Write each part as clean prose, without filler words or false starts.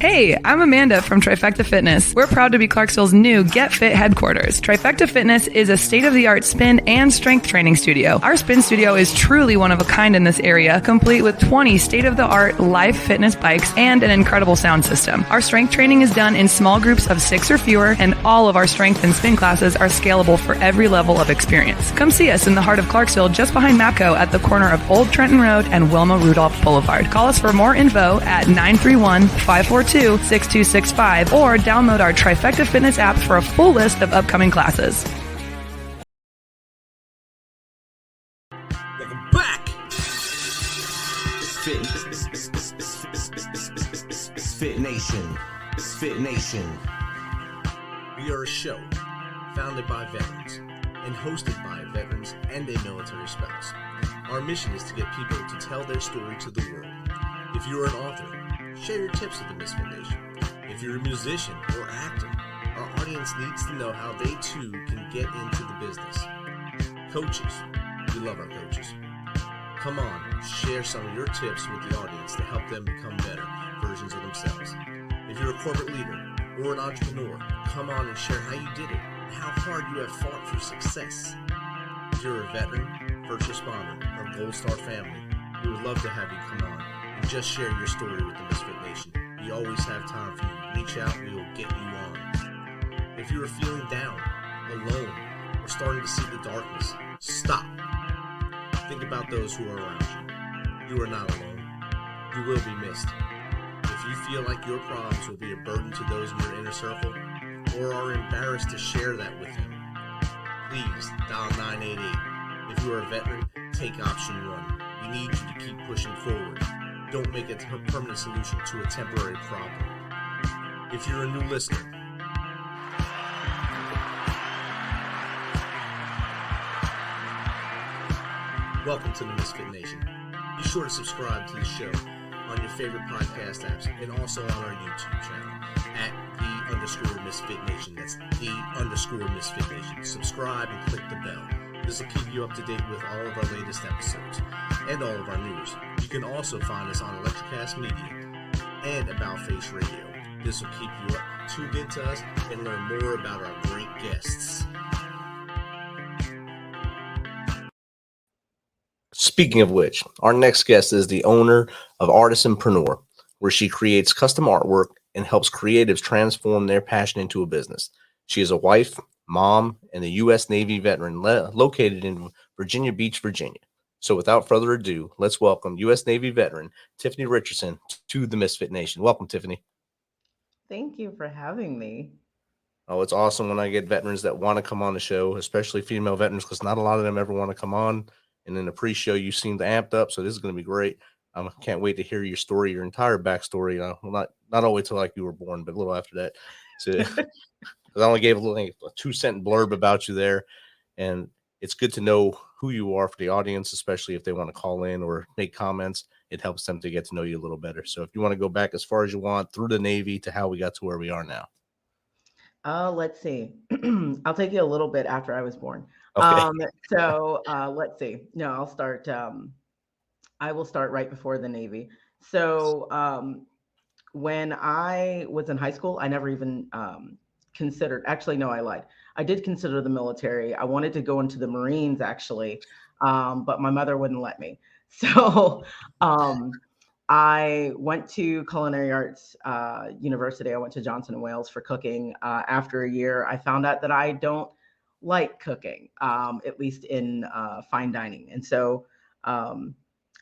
Hey, I'm Amanda from Trifecta Fitness. We're proud to be Clarksville's new Get Fit headquarters. Trifecta Fitness is a state-of-the-art spin and strength training studio. Our spin studio is truly one of a kind in this area, complete with 20 state-of-the-art live fitness bikes and an incredible sound system. Our strength training is done in small groups of 6 or fewer, and all of our strength and spin classes are scalable for every level of experience. Come see us in the heart of Clarksville, just behind MAPCO at the corner of Old Trenton Road and Wilma Rudolph Boulevard. Call us for more info at 931-542-6265 or download our Trifecta Fitness app for a full list of upcoming classes. Welcome back. MisFitNation. We are a show founded by veterans and hosted by veterans and a military spouse. Our mission is to get people to tell their story to the world. If you're an author, share your tips with the Misfit Nation. If you're a musician or actor, our audience needs to know how they too can get into the business. Coaches, we love our coaches. Come on, share some of your tips with the audience to help them become better versions of themselves. If you're a corporate leader or an entrepreneur, come on and share how you did it and how hard you have fought for success. If you're a veteran, first responder, or Gold Star family, we would love to have you come on and just share your story with the Misfit Nation. We always have time for you. Reach out, we will get you on. If you are feeling down, alone, or starting to see the darkness, stop. Think about those who are around you. You are not alone. You will be missed. If you feel like your problems will be a burden to those in your inner circle, or are embarrassed to share that with them, please dial 988. If you are a veteran, take option 1. We need you to keep pushing forward. Don't make it a permanent solution to a temporary problem. If you're a new listener, welcome to the Misfit Nation. Be sure to subscribe to the show on your favorite podcast apps and also on our YouTube channel at @the_MisfitNation. That's @the_MisfitNation. Subscribe and click the bell. This will keep you up to date with all of our latest episodes and all of our news. You can also find us on Electrocast Media and About Face Radio. This will keep you tuned into us and learn more about our great guests. Speaking of which, our next guest is the owner of Artisan-Preneur, where she creates custom artwork and helps creatives transform their passion into a business. She is a wife, mom, and a U.S. Navy veteran located in Virginia Beach, Virginia. So without further ado, let's welcome U.S. Navy veteran Tiffany Richardson to the Misfit Nation. Welcome, Tiffany. Thank you for having me. Oh, it's awesome when I get veterans that want to come on the show, especially female veterans, because not a lot of them ever want to come on. And in the pre-show, you seemed amped up, so this is going to be great. I can't wait to hear your story, your entire backstory. Well, not all the way till like you were born, but a little after that. So, because I only gave a 2-sentence blurb about you there, and it's good to know who you are for the audience, especially if they want to call in or make comments. It helps them to get to know you a little better. So, if you want to go back as far as you want through the Navy to how we got to where we are now. Let's see. I'll take you a little bit after I was born. Okay. Let's see. No, I'll start. I will start right before the Navy. So when I was in high school, I never even considered. Actually, no, I lied. I did consider the military. I wanted to go into the Marines, actually, but my mother wouldn't let me. So I went to Culinary Arts University. I went to Johnson & Wales for cooking. After a year, I found out that I don't like cooking, at least in fine dining. And so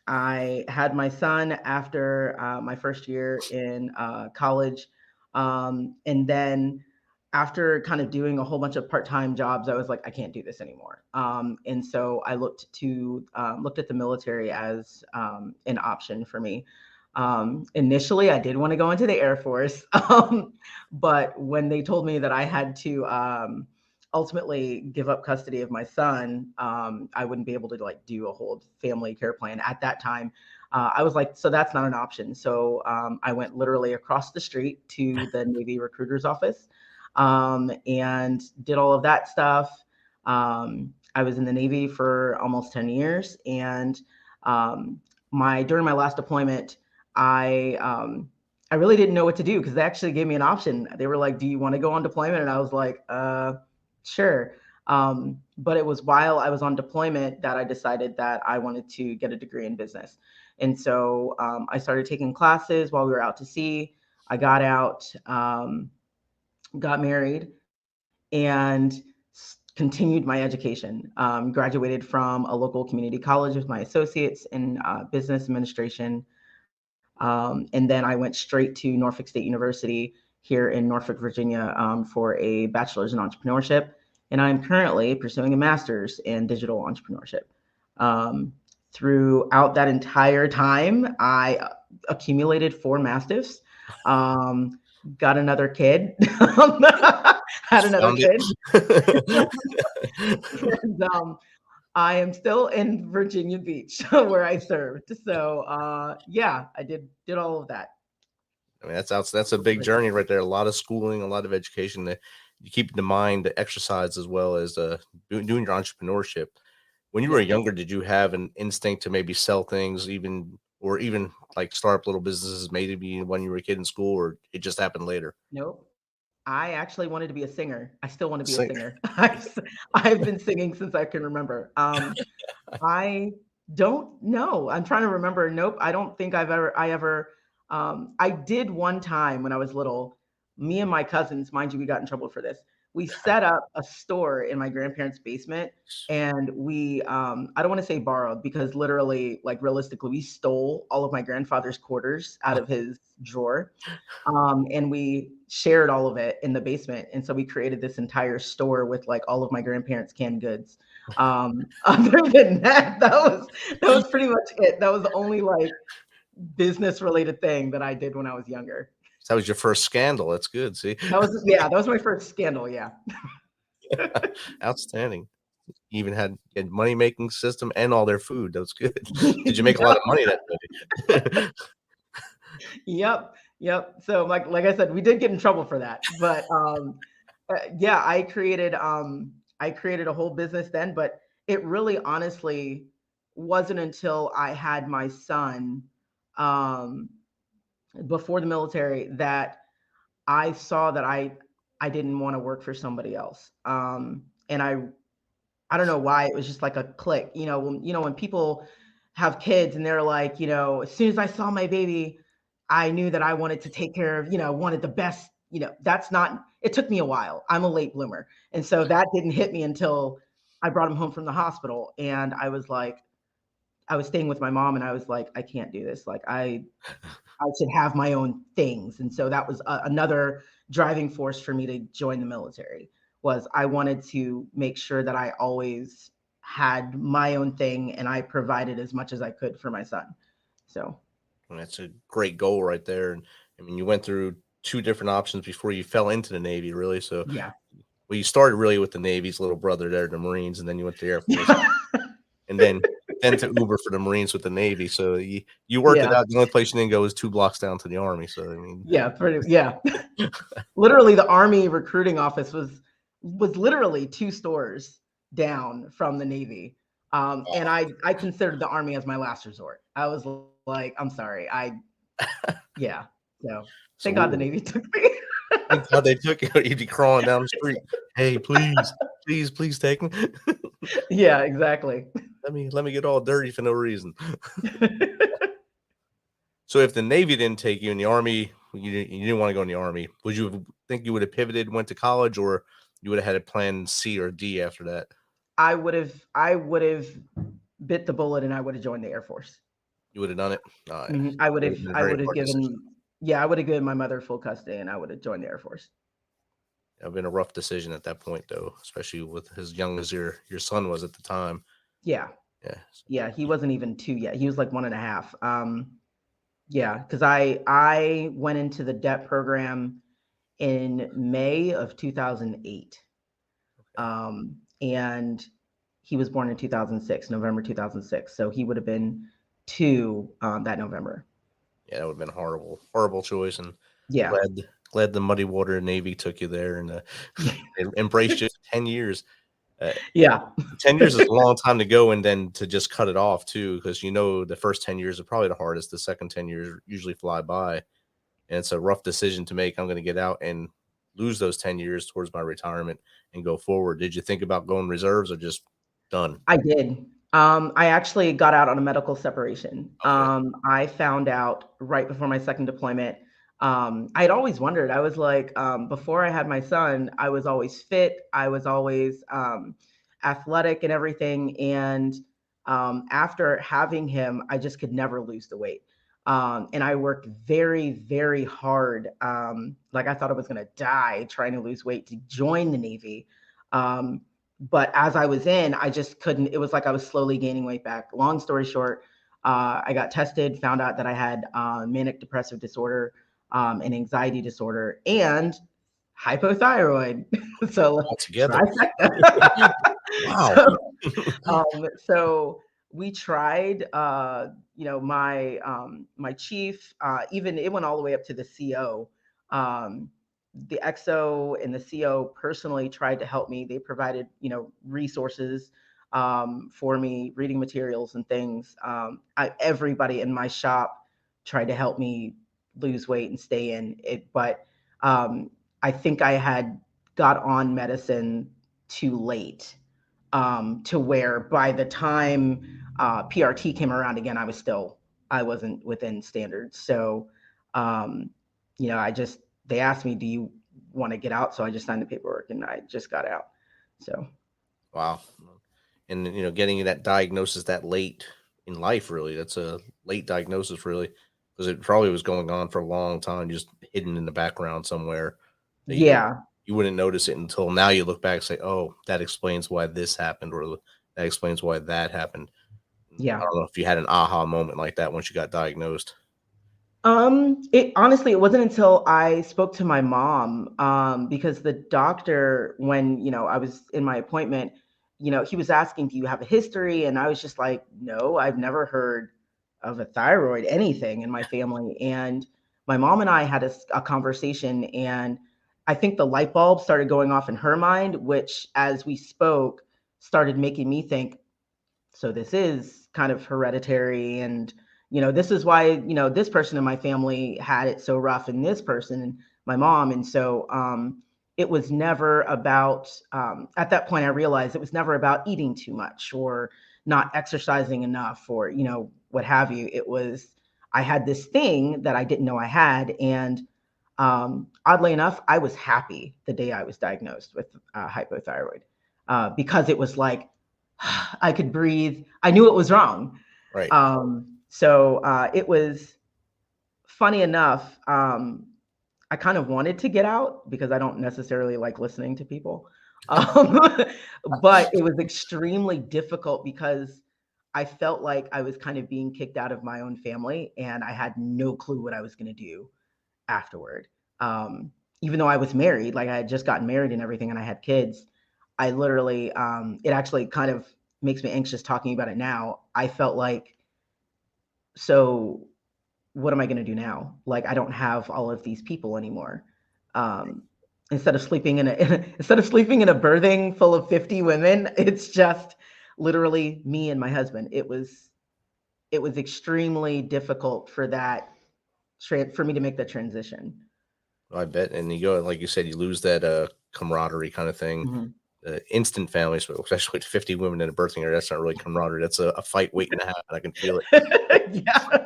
I had my son after my first year in college. And then after kind of doing a whole bunch of part-time jobs, I was like, I can't do this anymore. And so I looked at the military as an option for me. Initially, I did want to go into the Air Force, but when they told me that I had to ultimately give up custody of my son, I wouldn't be able to do a whole family care plan at that time. I was like, so that's not an option. So I went literally across the street to the Navy recruiter's office and did all of that stuff. I was in the Navy for almost 10 years. And during my last deployment, I I really didn't know what to do because they actually gave me an option. They were like, do you want to go on deployment? And I was like, sure. But it was while I was on deployment that I decided that I wanted to get a degree in business. And so I started taking classes while we were out to sea. I got out, got married, and continued my education. Graduated from a local community college with my associates in business administration. And then I went straight to Norfolk State University here in Norfolk, Virginia, for a bachelor's in entrepreneurship. And I'm currently pursuing a master's in digital entrepreneurship. Throughout that entire time, I accumulated 4 mastiffs, got another kid, had another kid. And, I am still in Virginia Beach where I served. So yeah, I did all of that. I mean, that's a big journey right there. A lot of schooling, a lot of education that you keep in mind, the exercise as well as doing your entrepreneurship. When you were younger, did you have an instinct to maybe sell things, even like start up little businesses, maybe when you were a kid in school, or it just happened later? Nope. I actually wanted to be a singer. I still want to be a singer. I've been singing since I can remember. I don't know. I'm trying to remember. Nope. I don't think I did one time when I was little. Me and my cousins, mind you, we got in trouble for this. We set up a store in my grandparents' basement, and we, I don't want to say borrowed, because literally, like realistically, we stole all of my grandfather's quarters out of his drawer. And we shared all of it in the basement. And so we created this entire store with like all of my grandparents' canned goods. Other than that, that was pretty much it. That was the only like business related thing that I did when I was younger. That was your first scandal. That's good. See, That was my first scandal. Yeah. Outstanding. You even had money making system and all their food. That was good. Did you make a lot of money that day? Yep. So like I said, we did get in trouble for that, but yeah, I created a whole business then, but it really honestly wasn't until I had my son before the military that I saw that I didn't want to work for somebody else. And I don't know why, it was just like a click, when people have kids and they're like, as soon as I saw my baby, I knew that I wanted to take care of, wanted the best, it took me a while. I'm a late bloomer. And so that didn't hit me until I brought him home from the hospital. And I was staying with my mom, and I was like, I can't do this. Like I should have my own things. And so that was another driving force for me to join the military. Was I wanted to make sure that I always had my own thing and I provided as much as I could for my son. So that's a great goal right there. And I mean, you went through 2 different options before you fell into the Navy, really. So yeah. Well, you started really with the Navy's little brother there, the Marines, and then you went to the Air Force, and then to Uber for the Marines with the Navy. So you worked it out. The only place you didn't go was 2 blocks down to the Army. So I mean, literally the Army recruiting office was literally 2 stores down from the Navy. And I considered the Army as my last resort. I was like, I'm sorry. So thank God the Navy took me. Thank God they took you. You'd be crawling down the street. Hey, please take me. Yeah, exactly. Let me get all dirty for no reason. So if the Navy didn't take you in the Army, you didn't want to go in the Army, would you think you would have pivoted, went to college, or you would have had a plan C or D after that? I would have bit the bullet and I would have joined the Air Force. You would have done it? I would have given my mother full custody and I would have joined the Air Force. It would have been a rough decision at that point, though, especially with as young as your son was at the time. Yeah. He wasn't even 2 yet. He was like 1.5. Because I went into the DEP program in May of 2008. And he was born in 2006, November 2006. So he would have been 2 that November. Yeah, that would have been a horrible choice. And yeah, glad the Muddy Water Navy took you there and embraced you 10 years. 10 years is a long time to go, and then to just cut it off too, because the first 10 years are probably the hardest. The second 10 years usually fly by. and it's a rough decision to make. I'm going to get out and lose those 10 years towards my retirement and go forward. Did you think about going reserves or just done? I did. I actually got out on a medical separation. Okay. I found out right before my second deployment. I had always wondered. I was like, before I had my son, I was always fit. I was always athletic and everything. And after having him, I just could never lose the weight. And I worked very, very hard. Like I thought I was going to die trying to lose weight to join the Navy. But as I was in, I just couldn't. It was like I was slowly gaining weight back. Long story short, I got tested, found out that I had manic depressive disorder, an anxiety disorder, and hypothyroid. So All together. trifecta. Wow. So we tried, my chief, even it went all the way up to the CO. The XO and the CO personally tried to help me. They provided, resources for me, reading materials and things. Everybody in my shop tried to help me lose weight and stay in it. But I think I had got on medicine too late, to where by the time PRT came around again, I wasn't within standards. So, they asked me, do you want to get out? So I just signed the paperwork and I just got out. So. Wow. And, getting that diagnosis that late in life, really, that's a late diagnosis, really, because it probably was going on for a long time, just hidden in the background somewhere. Yeah. You wouldn't notice it until now you look back and say, oh, that explains why this happened, or that explains why that happened. Yeah. I don't know if you had an aha moment like that once you got diagnosed. It wasn't until I spoke to my mom, because the doctor, when, I was in my appointment, he was asking, do you have a history? And I was just like, no, I've never heard of a thyroid, anything in my family. And my mom and I had a conversation, and I think the light bulb started going off in her mind, which as we spoke started making me think, so this is kind of hereditary, and this is why this person in my family had it so rough, and this person and my mom. And so it was never about, at that point I realized it was never about eating too much or not exercising enough or what have you. It was, I had this thing that I didn't know I had. And oddly enough, I was happy the day I was diagnosed with hypothyroid, because it was like I could breathe. I knew it was wrong. Right. So it was funny enough. I kind of wanted to get out because I don't necessarily like listening to people. But it was extremely difficult because I felt like I was kind of being kicked out of my own family, and I had no clue what I was going to do afterward. Even though I was married, like I had just gotten married and everything, and I had kids, I literally, it actually kind of makes me anxious talking about it now. I felt like, so what am I going to do now? Like, I don't have all of these people anymore. Instead of sleeping in a birthing full of 50 women, it's just literally me and my husband. It was extremely difficult for me to make that transition. I bet. And you go, like you said, you lose that camaraderie kind of thing. Mm-hmm. Instant families, especially with 50 women in a birthing area, that's not really camaraderie. That's a fight waiting to happen. I can feel it. Yeah.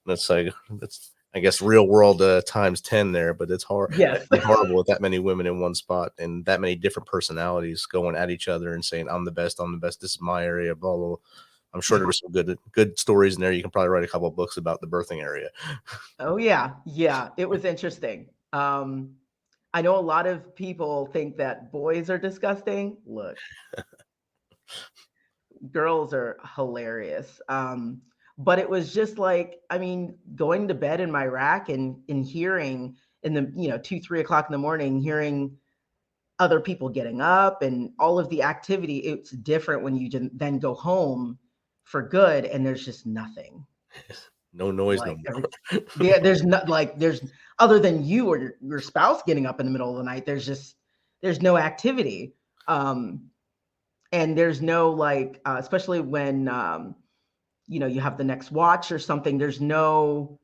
That's I guess real world times 10 there, but it's hard. Yes. It's horrible with that many women in one spot and that many different personalities going at each other and saying, I'm the best. This is my area, blah, blah, blah. I'm sure there were some good stories in there. You can probably write a couple of books about the birthing area. Oh yeah. Yeah. It was interesting. I know a lot of people think that boys are disgusting. Look, girls are hilarious. But it was just like, going to bed in my rack and hearing in the, 2-3 o'clock in the morning, hearing other people getting up and all of the activity. It's different when you then go home for good and there's just nothing. No noise, like no more. Yeah, there's not there's other than you or your spouse getting up in the middle of the night. There's no activity, and there's no especially when you have the next watch or something. There's no,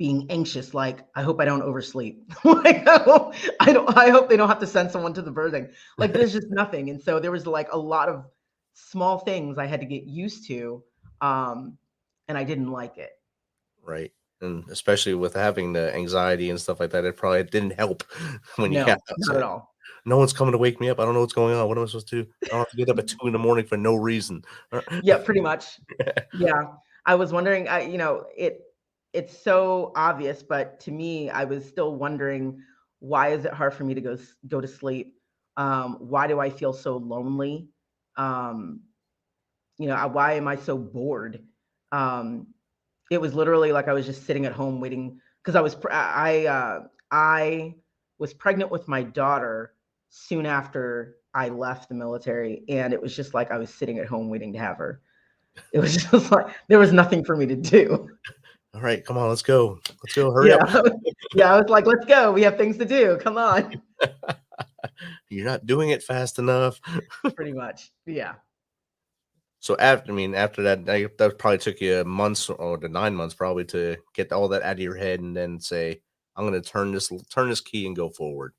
being anxious, like, I hope I don't oversleep. Like, I hope they don't have to send someone to the birthing. Like, there's just nothing. And so there was like a lot of small things I had to get used to. And I didn't like it. Right. And especially with having the anxiety and stuff like that, it probably didn't help when you got No, not at outside. all. No one's coming to wake me up. I don't know what's going on. What am I supposed to do? I don't have to get up at 2 a.m. for no reason. Yeah, pretty much. Yeah. I was wondering, it's so obvious, but to me, I was still wondering, why is it hard for me to go to sleep? Why do I feel so lonely? Um, why am I so bored? Um, it was literally like I was just sitting at home waiting because I was pregnant with my daughter soon after I left the military, and it was just like I was sitting at home waiting to have her. It was just like there was nothing for me to do. All right, come on, let's go. Let's go. Hurry Yeah. up. Yeah, I was like, let's go. We have things to do. Come on. You're not doing it fast enough. Pretty much. Yeah. So after that probably took you months or the 9 months probably to get all that out of your head and then say, I'm going to turn this key and go forward.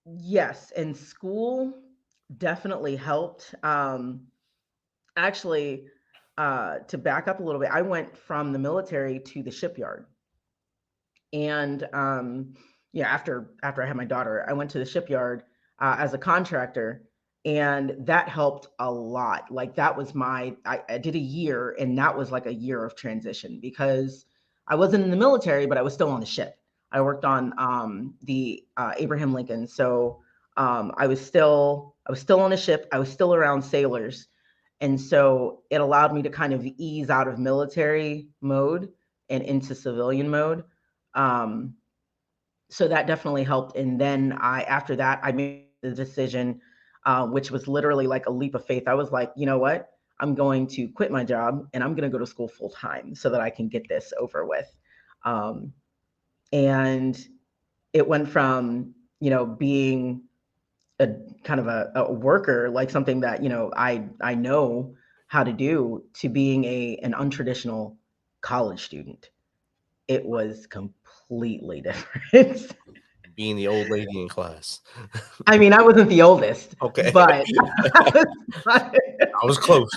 Yes. And school definitely helped. Actually, to back up a little bit, I went from the military to the shipyard. And after I had my daughter, I went to the shipyard as a contractor, and that helped a lot. Like that was I did a year, and that was like a year of transition because I wasn't in the military, but I was still on the ship. I worked on the Abraham Lincoln, so I was still on the ship. I was still around sailors, and so it allowed me to kind of ease out of military mode and into civilian mode. So that definitely helped. And then after that, I made the decision, which was literally like a leap of faith. I was like, you know what? I'm going to quit my job and I'm going to go to school full time so that I can get this over with. And it went from, being a kind of a worker, like something that, I know how to do, to being an untraditional college student. It was completely different. Being the old lady in class. I mean, I wasn't the oldest, Okay. but I was close.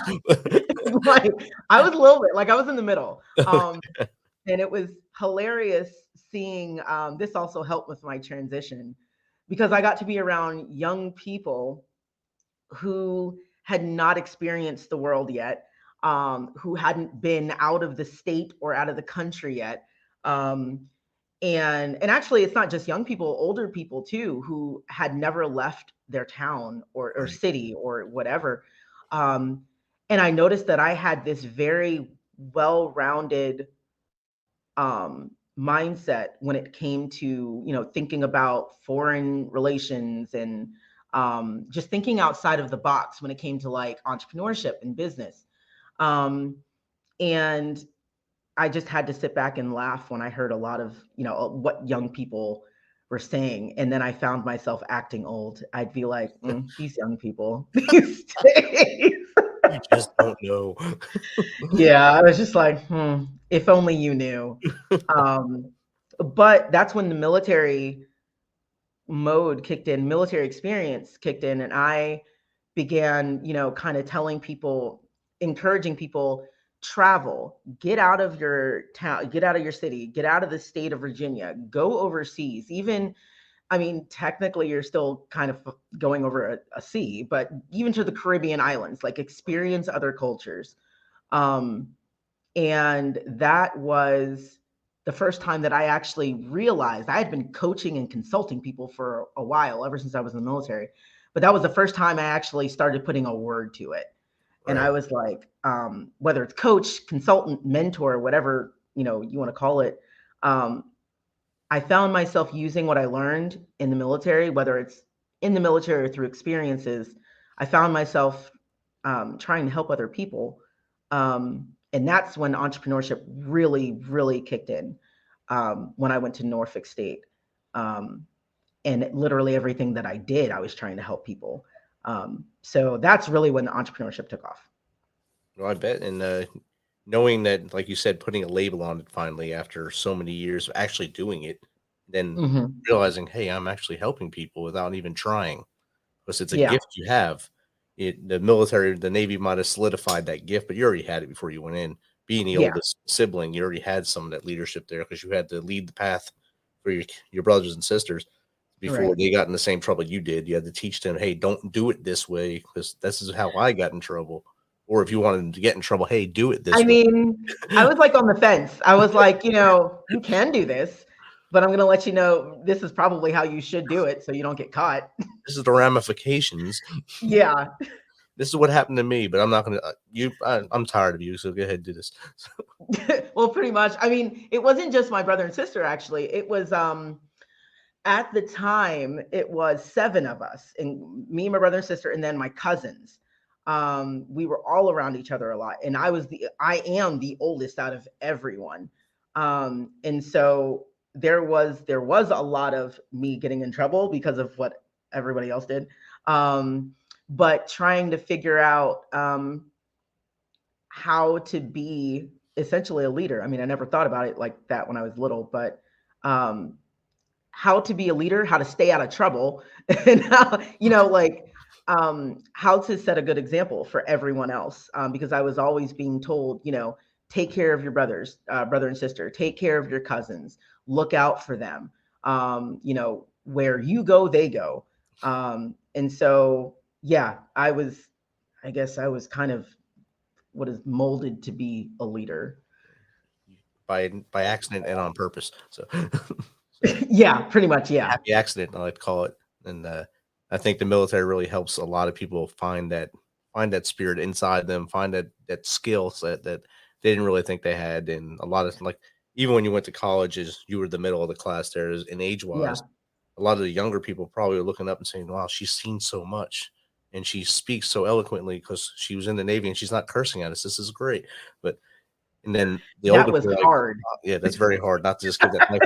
like I was a little bit like I was in the middle. And it was hilarious seeing this also helped with my transition because I got to be around young people who had not experienced the world yet, who hadn't been out of the state or out of the country yet. And actually it's not just young people, older people too, who had never left their town or Right. city or whatever. And I noticed that I had this very well-rounded mindset when it came to, thinking about foreign relations and just thinking outside of the box when it came to like entrepreneurship and business. And I just had to sit back and laugh when I heard a lot of, what young people were saying. And then I found myself acting old. I'd be like, these young people these days. You just don't know. Yeah, I was just like, if only you knew. But that's when the military mode kicked in, military experience kicked in, and I began, kind of telling people, encouraging people, travel, get out of your town, get out of your city, get out of the state of Virginia, go overseas. Even, I mean, technically you're still kind of going over a sea, but even to the Caribbean islands, like experience other cultures. And that was the first time that I actually realized I had been coaching and consulting people for a while, ever since I was in the military. But that was the first time I actually started putting a word to it. And Right. I was like, whether it's coach, consultant, mentor, whatever, you want to call it. I found myself using what I learned in the military, whether it's in the military or through experiences. I found myself trying to help other people. And that's when entrepreneurship really, really kicked in, when I went to Norfolk State. And literally everything that I did, I was trying to help people. So that's really when the entrepreneurship took off. Well, I bet. And knowing that, like you said, putting a label on it finally after so many years of actually doing it, then Hmm. realizing, hey, I'm actually helping people without even trying, because it's a Yeah. gift you have. The military, the Navy might have solidified that gift, but you already had it before you went in. Being the Yeah. oldest sibling, you already had some of that leadership there because you had to lead the path for your brothers and sisters before Right. they got in the same trouble you did. You had to teach them, hey, don't do it this way because this is how I got in trouble. Or if you wanted them to get in trouble, hey, do it I this way. mean, I was like on the fence. I was like, you can do this, but I'm going to let you know this is probably how you should do it so you don't get caught. This is the ramifications. Yeah. This is what happened to me, but I'm not going to. I'm tired of you, so go ahead and do this. Well, pretty much. I mean, it wasn't just my brother and sister, actually. It was at the time it was 7 of us, and me, my brother and sister, and then my cousins. We were all around each other a lot, and I am the oldest out of everyone. And so there was a lot of me getting in trouble because of what everybody else did. But trying to figure out how to be essentially a leader. I mean, I never thought about it like that when I was little, but um how to be a leader, how to stay out of trouble, and how, how to set a good example for everyone else. Because I was always being told, take care of your brother and sister, take care of your cousins, look out for them. Where you go, they go. And so, yeah, I guess I was kind of what is molded to be a leader. By accident and on purpose. So, Yeah, pretty much. Yeah. happy accident, I like to call it. And I think the military really helps a lot of people find that spirit inside them, find that skill set that they didn't really think they had. And a lot of, like, even when you went to college, as you were the middle of the class there, in age Yeah. wise, a lot of the younger people probably are looking up and saying, "Wow, she's seen so much, and she speaks so eloquently because she was in the Navy and she's not cursing at us. This is great." But and then the That older was people are like, hard. "Oh, yeah, that's very hard not to just give that mic,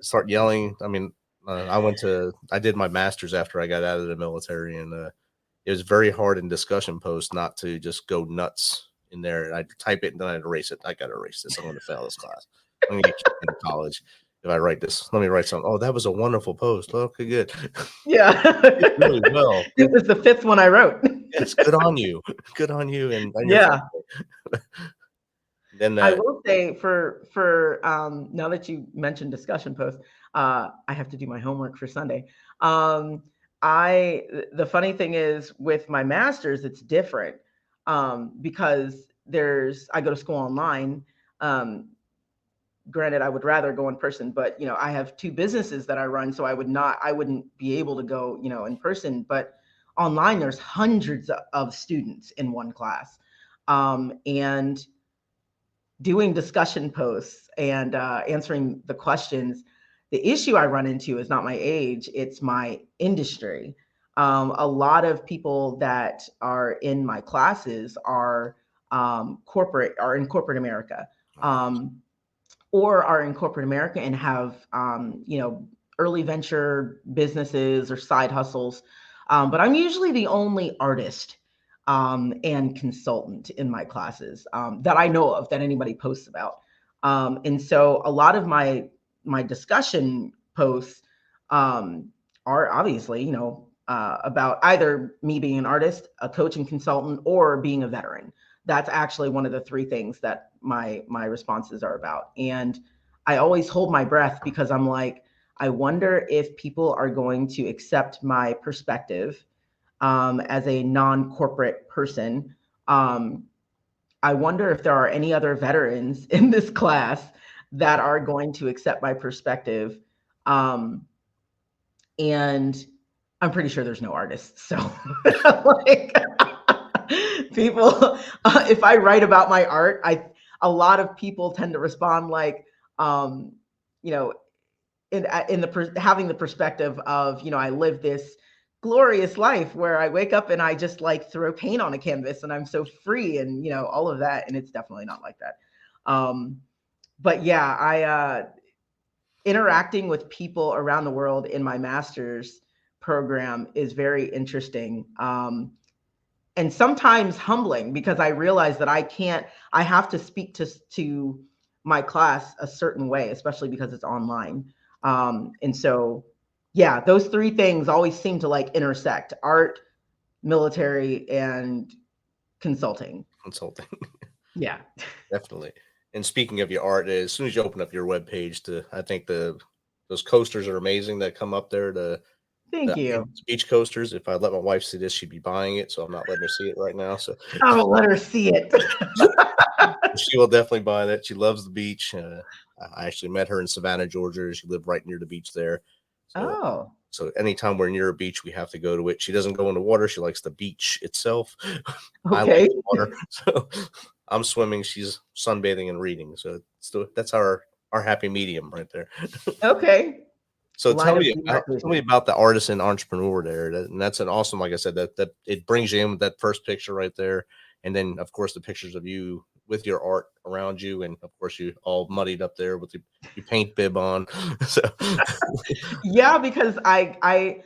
start yelling." I mean, I did my master's after I got out of the military, and it was very hard in discussion posts not to just go nuts in there. I'd type it and then I'd erase it. I got to erase this. I'm going to fail this class. I'm going to get kicked out of college if I write this. Let me write something. Oh, that was a wonderful post. Okay, good. Yeah. Did really well. It was the 5th one I wrote. Yes, good on you. Good on you and your Yeah. family. Then I will say for now that you mentioned discussion posts, I have to do my homework for Sunday. The funny thing is with my master's, it's different because I go to school online. Granted, I would rather go in person, but I have 2 businesses that I run, so I wouldn't be able to go, in person. But online, there's hundreds of students in one class, and doing discussion posts and answering the questions. The issue I run into is not my age, it's my industry. A lot of people that are in my classes are in corporate America, or are in corporate America and have, early venture businesses or side hustles. But I'm usually the only artist and consultant in my classes that I know of that anybody posts about. And so a lot of my discussion posts are obviously, about either me being an artist, a coach and consultant, or being a veteran. That's actually one of the 3 things that my responses are about. And I always hold my breath because I'm like, I wonder if people are going to accept my perspective as a non-corporate person. I wonder if there are any other veterans in this class that are going to accept my perspective. And I'm pretty sure there's no artists. So like people, if I write about my art, a lot of people tend to respond like, you know, having the perspective of, I live this glorious life where I wake up and I just like throw paint on a canvas and I'm so free and, all of that. And it's definitely not like that. But yeah, I interacting with people around the world in my master's program is very interesting. and sometimes humbling, because I realize that I have to speak to my class a certain way, especially because it's online. And so, yeah, those three things always seem to like intersect: art, military, and consulting. Yeah. Definitely. And speaking of your art, as soon as you open up your webpage, I think those coasters are amazing that come up there. Thank you. Beach coasters. If I let my wife see this, she'd be buying it. So I'm not letting her see it right now. So Oh, let her see it. she will definitely buy that. She loves the beach. I actually met her in Savannah, Georgia. She lived right near the beach there. Oh. So anytime we're near a beach, we have to go to it. She doesn't go in the water. She likes the beach itself. I like Okay. the water. So I'm swimming. She's sunbathing and reading. So that's our happy medium right there. Okay. So tell me Demarcation. about the artisan entrepreneur there. And that's an awesome, like I said, that it brings you in with that first picture right there. And then, of course, the pictures of you with your art around you. And, of course, you all muddied up there with your paint bib on. So Yeah, because I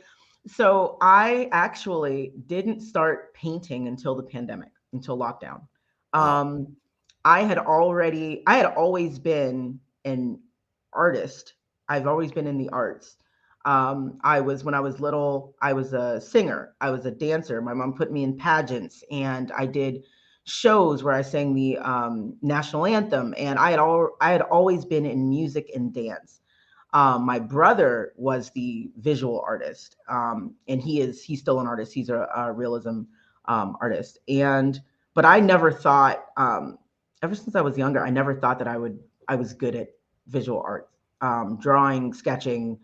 actually didn't start painting until the pandemic, until lockdown. I had always been an artist. I've always been in the arts. When I was little, I was a singer. I was a dancer. My mom put me in pageants, and I did shows where I sang the national anthem. And I had always been in music and dance. My brother was the visual artist, and he's still an artist. He's a realism artist. But I never thought, ever since I was younger, I never thought that I was good at visual art, drawing, sketching,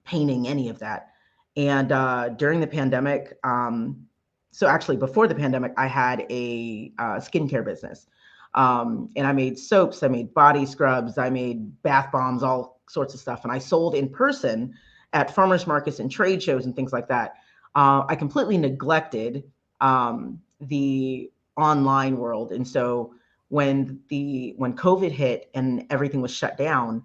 painting, any of that. And during the pandemic, so actually before the pandemic, I had a skincare business. And I made soaps, I made body scrubs, I made bath bombs, all sorts of stuff. And I sold in person at farmers markets and trade shows and things like that. I completely neglected the online world. And so when COVID hit and everything was shut down,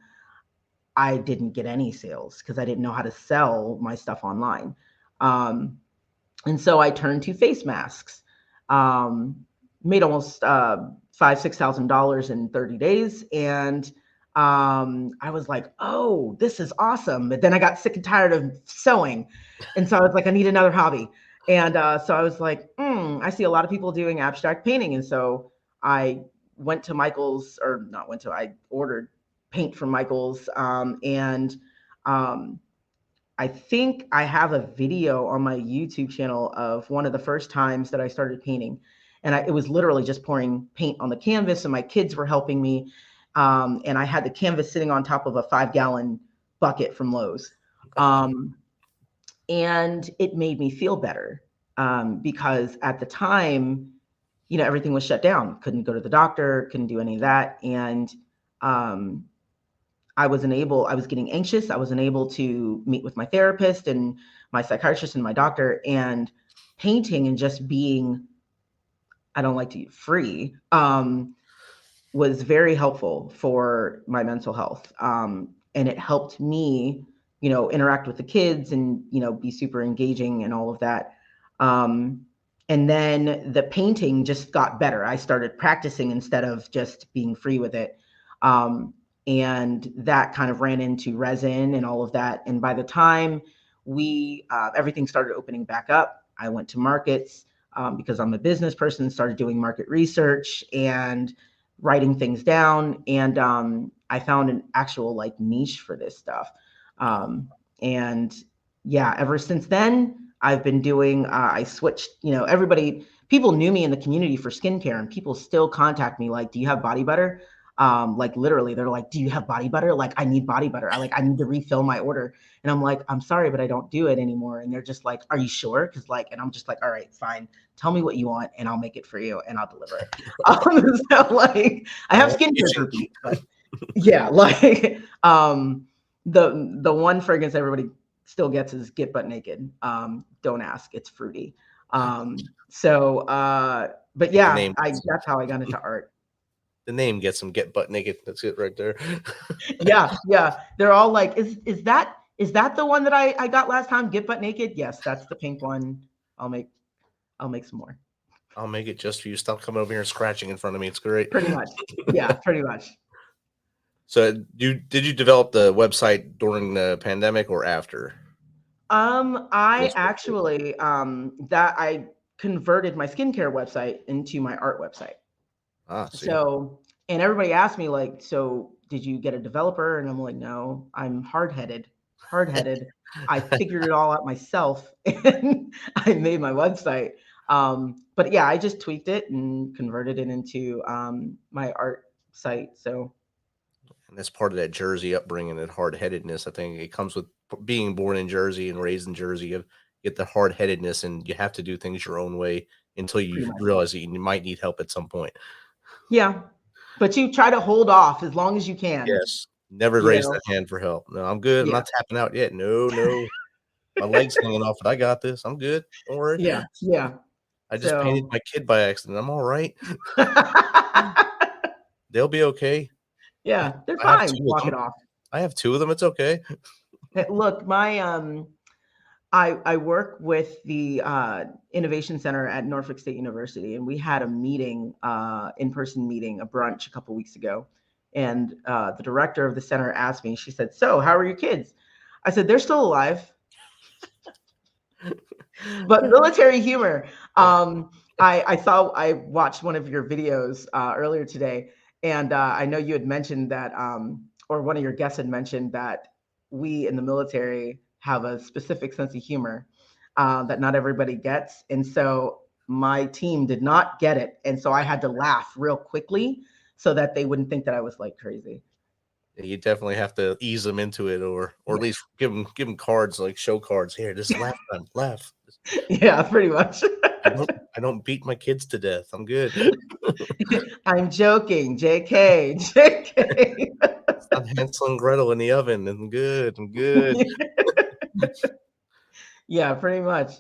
I didn't get any sales because I didn't know how to sell my stuff online. And so I turned to face masks, made almost $5,000-$6,000 in 30 days. And I was like, oh, this is awesome. But then I got sick and tired of sewing. And so I was like, I need another hobby. And so I was like, I see a lot of people doing abstract painting. And so I went to Michael's, I ordered paint from Michael's. I think I have a video on my YouTube channel of one of the first times that I started painting. And it was literally just pouring paint on the canvas, and my kids were helping me. And I had the canvas sitting on top of a 5-gallon bucket from Lowe's. And it made me feel better because at the time, everything was shut down. Couldn't go to the doctor, couldn't do any of that. And I was getting anxious. I wasn't able to meet with my therapist and my psychiatrist and my doctor. And painting and just being, I don't like to use free, was very helpful for my mental health. And it helped me, interact with the kids and, be super engaging and all of that. And then the painting just got better. I started practicing instead of just being free with it. And that kind of ran into resin and all of that. And by the time everything started opening back up, I went to markets because I'm a business person, started doing market research and writing things down. And I found an actual niche for this stuff. And yeah, ever since then, I've been doing, I switched, people knew me in the community for skincare, and people still contact me do you have body butter? Literally, they're like, do you have body butter? I need body butter. I need to refill my order. And I'm like, I'm sorry, but I don't do it anymore. And they're just like, are you sure? And I'm just like, all right, fine. Tell me what you want and I'll make it for you and I'll deliver it. So I have skincare groupies, but yeah, the one fragrance everybody still gets is Get Butt Naked. Don't ask, it's fruity. But yeah, that's how I got into art. The name gets them, Get Butt Naked. That's it right there. Yeah. They're all like, is that the one that I got last time? Get Butt Naked? Yes, that's the pink one. I'll make some more. I'll make it just for you. Stop coming over here and scratching in front of me. It's great. Pretty much. Yeah, pretty much. So did you develop the website during the pandemic or after? I actually that I converted my skincare website into my art website. See. So, and everybody asked me like, so did you get a developer? And I'm like, no, I'm hard-headed. I figured it all out myself and I made my website. But yeah, I just tweaked it and converted it into my art site. So, and that's part of that Jersey upbringing, that hard-headedness. I think it comes with being born in Jersey and raised in Jersey. You get the hard-headedness, and you have to do things your own way until you realize that you might need help at some point. Yeah, but you try to hold off as long as you can. Yes, never raise that hand for help. No, I'm good. I'm not tapping out yet. No, my leg's hanging off, but I got this. I'm good. Don't worry. Yeah. I just painted my kid by accident. I'm all right. They'll be okay. Yeah, they're fine. Walk it off. I have 2 of them. It's okay. Look, my I work with the Innovation Center at Norfolk State University, and we had a meeting, in-person meeting, a brunch a couple weeks ago. And the director of the center asked me, she said, so how are your kids? I said, they're still alive. But military humor. I watched one of your videos earlier today, and I know you had mentioned that, or one of your guests had mentioned that we in the military have a specific sense of humor that not everybody gets. And so my team did not get it. And so I had to laugh real quickly so that they wouldn't think that I was like crazy. Yeah, you definitely have to ease them into it, or at least give them cards, like show cards. Here, just laugh. Yeah, pretty much. I don't beat my kids to death. I'm good. I'm joking. JK. It's not Hansel and Gretel in the oven. I'm good. Yeah, pretty much.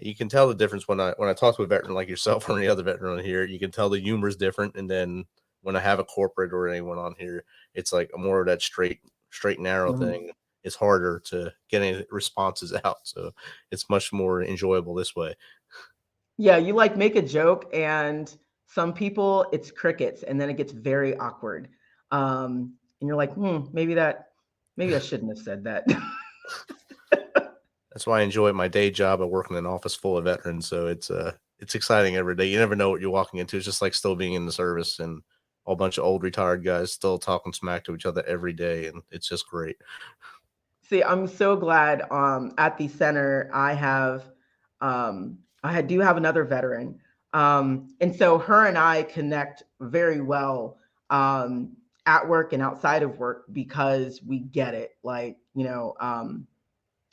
You can tell the difference when I talk to a veteran like yourself or any other veteran on here. You can tell the humor is different, and then when I have a corporate or anyone on here, it's like more of that straight narrow thing. It's harder to get any responses out, so it's much more enjoyable this way. Yeah, you like make a joke, and some people it's crickets, and then it gets very awkward. And you're like, maybe I shouldn't have said that. That's why I enjoy my day job. I work in an office full of veterans, so it's exciting every day. You never know what you're walking into. It's just like still being in the service, and a bunch of old retired guys still talking smack to each other every day, and it's just great. See, I'm so glad at the center I do have another veteran. And so her and I connect very well at work and outside of work because we get it. Like,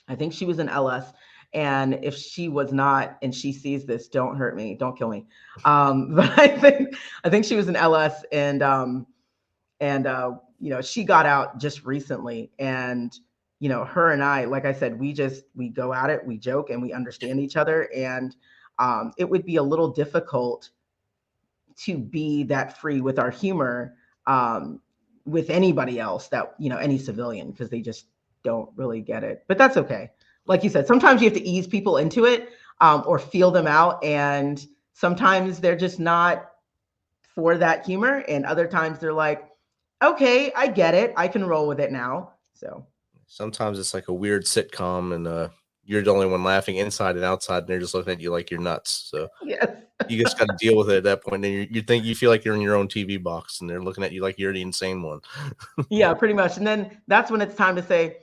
I think she was an LS, and if she was not, and she sees this, don't hurt me, don't kill me. But I think she was an LS, and she got out just recently, and her and I, like I said, we go at it, we joke, and we understand each other. And it would be a little difficult to be that free with our humor with anybody else that, any civilian, because they just don't really get it. But that's okay. Like you said, sometimes you have to ease people into it or feel them out. And sometimes they're just not for that humor. And other times they're like, okay, I get it. I can roll with it now. So sometimes it's like a weird sitcom, and you're the only one laughing inside and outside, and they're just looking at you like you're nuts. So yes. You just got to deal with it at that point. And you feel like you're in your own TV box, and they're looking at you like you're the insane one. Yeah, pretty much. And then that's when it's time to say,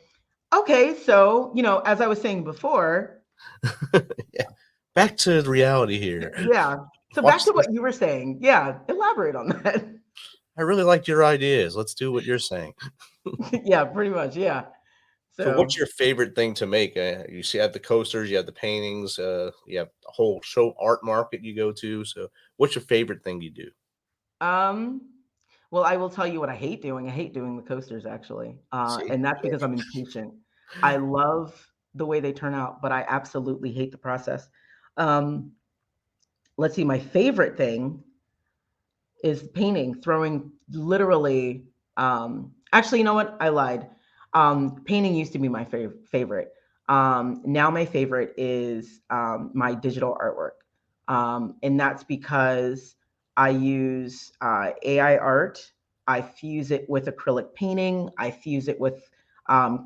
okay, so, as I was saying before. Yeah. Back to the reality here. Yeah. So back to what you were saying. Yeah. Elaborate on that. I really liked your ideas. Let's do what you're saying. Yeah, pretty much. Yeah. So what's your favorite thing to make? You have the coasters, you have the paintings, you have a whole show art market you go to. So what's your favorite thing you do? Well, I will tell you what I hate doing. I hate doing the coasters, actually. And that's because I'm impatient. I love the way they turn out, but I absolutely hate the process. Let's see. My favorite thing is painting, throwing literally. Actually, you know what? I lied. Painting used to be my favorite. Now my favorite is my digital artwork. And that's because I use AI art. I fuse it with acrylic painting. I fuse it with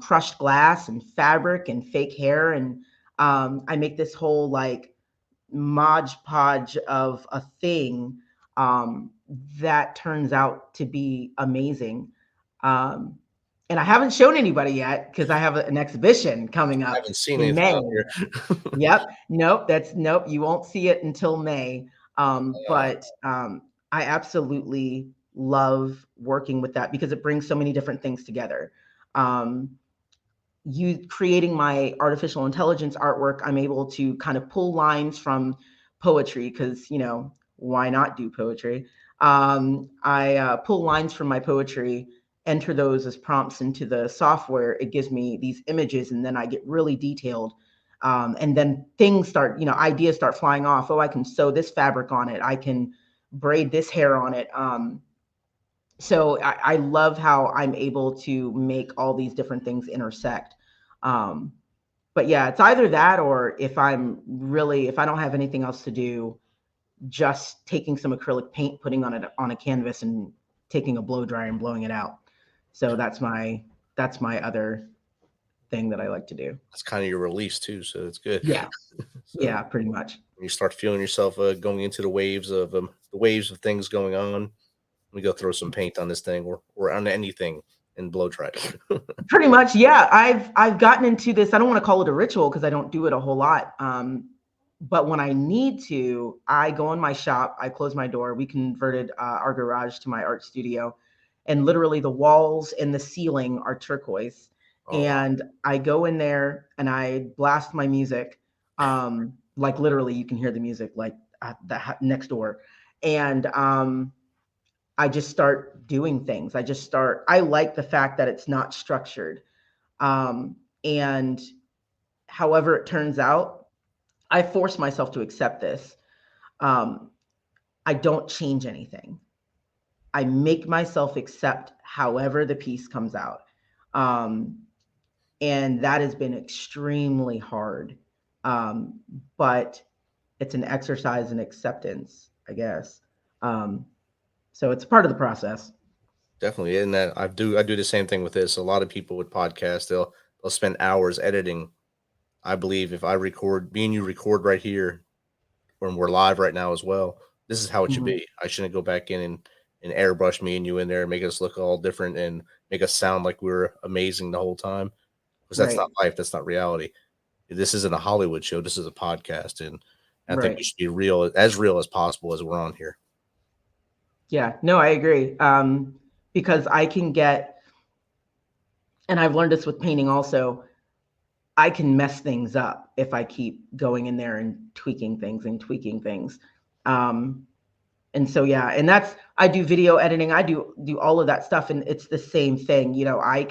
crushed glass and fabric and fake hair. And I make this whole like Mod Podge of a thing that turns out to be amazing. Um, and I haven't shown anybody yet because I have an exhibition coming I up haven't seen in anything May. out here. Yep. Nope. You won't see it until May. But I absolutely love working with that because it brings so many different things together. You creating my artificial intelligence artwork, I'm able to kind of pull lines from poetry because, why not do poetry? I pull lines from my poetry, enter those as prompts into the software. It gives me these images, and then I get really detailed. And then things start, ideas start flying off. Oh, I can sew this fabric on it. I can braid this hair on it. So I love how I'm able to make all these different things intersect. But yeah, it's either that or if I don't have anything else to do, just taking some acrylic paint, putting on a canvas and taking a blow dryer and blowing it out. So that's my other thing that I like to do. That's kind of your release too, so it's good. Yeah. So Yeah, pretty much. when you start feeling yourself going into the waves of things going on, we go throw some paint on this thing or on anything and blow dry it. Pretty much, yeah. I've gotten into this. I don't want to call it a ritual because I don't do it a whole lot. But when I need to, I go in my shop. I close my door. We converted our garage to my art studio, and literally the walls and the ceiling are turquoise. Oh, wow. And I go in there and I blast my music. Like literally, you can hear the music like at the next door, and I just start doing things. I like the fact that it's not structured. And however it turns out, I force myself to accept this. I don't change anything. I make myself accept however the piece comes out. And that has been extremely hard. But it's an exercise in acceptance, I guess. So it's part of the process. Definitely. And that I do the same thing with this. A lot of people with podcasts, they'll spend hours editing. I believe if I record, me and you record right here, when we're live right now as well, this is how it should be. I shouldn't go back in and airbrush me and you in there and make us look all different and make us sound like we're amazing the whole time. Because that's not life. That's not reality. This isn't a Hollywood show. This is a podcast. And I think we should be real as possible as we're on here. Yeah, no, I agree. Because I can get, and I've learned this with painting also, I can mess things up if I keep going in there and tweaking things. And so, yeah, and I do video editing. I do all of that stuff. And it's the same thing. I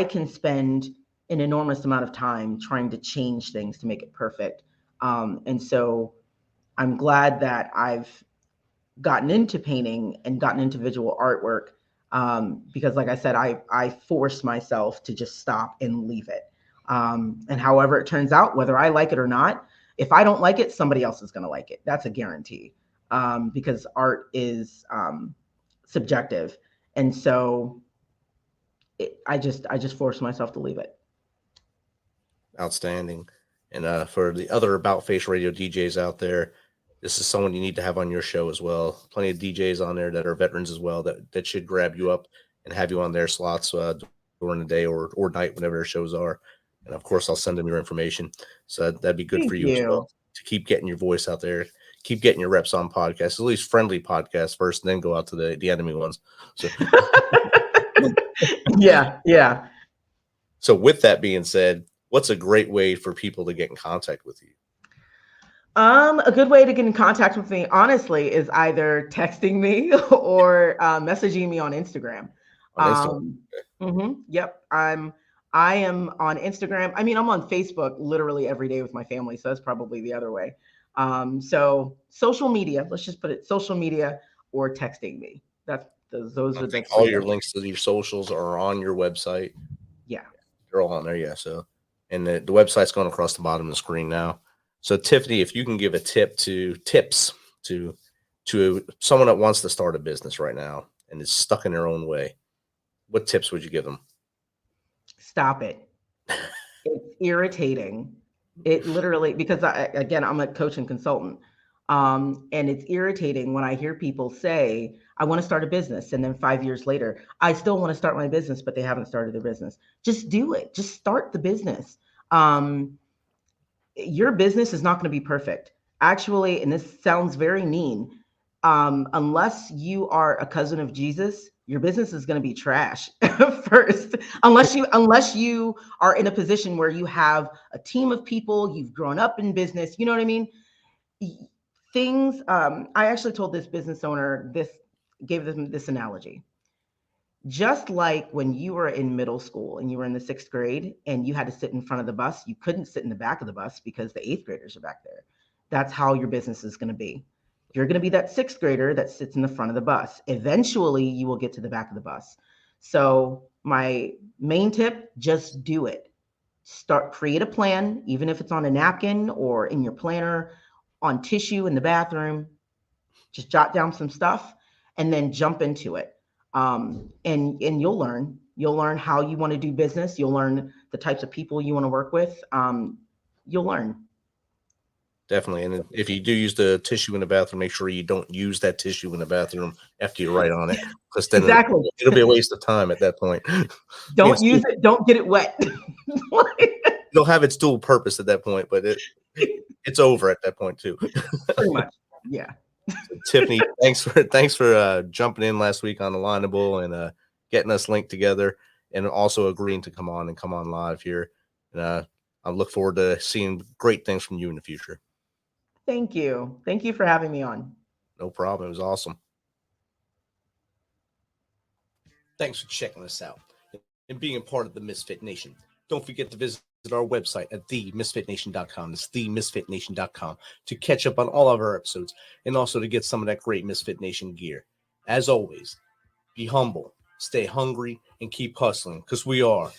can spend an enormous amount of time trying to change things to make it perfect. And so I'm glad that I've gotten into painting and gotten into visual artwork because like I said, I force myself to just stop and leave it. And however it turns out, whether I like it or not, if I don't like it, somebody else is going to like it. That's a guarantee because art is subjective. And so I just force myself to leave it. Outstanding. And for the other About Face Radio DJs out there, this is someone you need to have on your show as well. Plenty of DJs on there that are veterans as well that should grab you up and have you on their slots during the day or night, whenever their shows are. And of course, I'll send them your information. So that'd be good for you as well to keep getting your voice out there, keep getting your reps on podcasts, at least friendly podcasts first, and then go out to the enemy ones. So yeah. So with that being said, what's a great way for people to get in contact with you? A good way to get in contact with me, honestly, is either texting me or messaging me on Instagram. Yep. I am on Instagram. I mean, I'm on Facebook literally every day with my family. So that's probably the other way. So social media, let's just put it social media or texting me. Those are the all your links to your socials are on your website. Yeah. They're all on there. Yeah. So, and the website's going across the bottom of the screen now. So Tiffany, if you can give a tips to someone that wants to start a business right now and is stuck in their own way, what tips would you give them? Stop it. It's irritating. It literally, because I'm a coach and consultant. And it's irritating when I hear people say, I want to start a business. And then 5 years later, I still want to start my business, but they haven't started their business. Just do it. Just start the business. Your business is not going to be perfect. Actually, and this sounds very mean, unless you are a cousin of Jesus, your business is going to be trash first. Unless you are in a position where you have a team of people, you've grown up in business, you know what I mean? Things. I actually told this business owner gave them this analogy. Just like when you were in middle school and you were in the 6th grade and you had to sit in front of the bus, you couldn't sit in the back of the bus because the 8th graders are back there. That's how your business is going to be. You're going to be that 6th grader that sits in the front of the bus. Eventually, you will get to the back of the bus. So my main tip, just do it. Create a plan, even if it's on a napkin or in your planner, on tissue in the bathroom. Just jot down some stuff and then jump into it. And you'll learn how you want to do business. You'll learn the types of people you want to work with. You'll learn. Definitely. And if you do use the tissue in the bathroom, make sure you don't use that tissue in the bathroom after you write on it, because then Exactly. it'll be a waste of time at that point. Don't use it. Don't get it wet. It'll have its dual purpose at that point, but it's over at that point too. Pretty much. Yeah. Tiffany, thanks for jumping in last week on Alignable and getting us linked together, and also agreeing to come on live here. And I look forward to seeing great things from you in the future. Thank you. Thank you for having me on. No problem. It was awesome. Thanks for checking us out and being a part of the Misfit Nation. Don't forget to visit our website at themisfitnation.com. It's themisfitnation.com to catch up on all of our episodes and also to get some of that great Misfit Nation gear. As always, be humble, stay hungry, and keep hustling, because we are